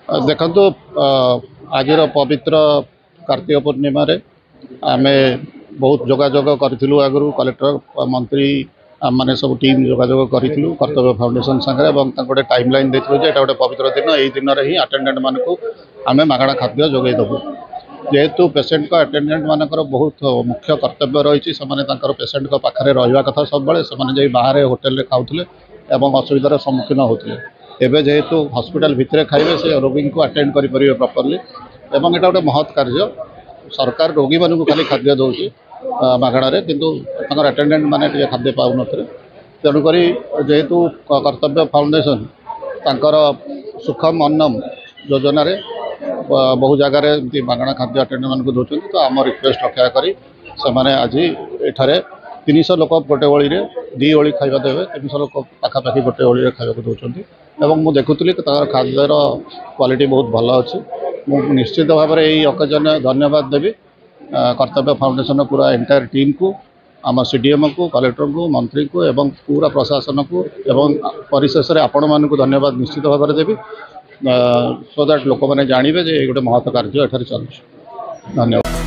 देखो आज पवित्र कार्तिक पूर्णिमा आम बहुत जोगाजोग करूँ आगु कलेक्टर मंत्री आम मैंने सब टीम जोगाजोग करूँ कर्तव्य फाउंडेशन सागर गोटे टाइम लाइन देखो गोटे पवित्र दिन यही दिन ही अटेंडेंट मानक आम मागणा खाद्य जोगे देवु जेहेतु पेसेंट को अटेंडेंट मानकर बहुत मुख्य कर्तव्य रही पेसेंट को पाखे रहा कथा सब से बाहर होटेल रे खाऊले असुविधार सम्मुखीन होते एवं जेहेतु हॉस्पिटल भितर खाइबे से रोगी को अटेंड करेंगे प्रॉपर्ली एवं एटा गोटे महत् कार्य सरकार रोगी मानू खाली खाद्य दौर मागणार किंतु अटेंडेंट माने खाद्य पाऊन तेणुक जेहेतु कर्तव्य फाउंडेशन तांकर सुखम अन्नम योजना रे बहु जगार मागणा खाद्य अटेंडेंट मानक दौरान तो आम रिक्वेस्ट रक्षा करी से आज एठारे 300 लोक गोटे ओली दी ओली खाଇବା देवे 300 लोक पाखापाखि गोटे ओली खावा दौरान मुझे देखुली खाद्यर क्वालिटी बहुत भल अच्छी मुझे निश्चित भाव में यही अकेजन धन्यवाद देवी कर्तव्य फाउंडेशन पूरा एंटायर टीम को आम सीडीएम को कलेक्टर को मंत्री को एवं पूरा प्रशासन को एवं परिशेष में आपण मानक धन्यवाद निश्चित भाव में देवी सो दैट लोक मैंने जानवे जे गोटे महत् कार्य एठारे चलुछि। धन्यवाद।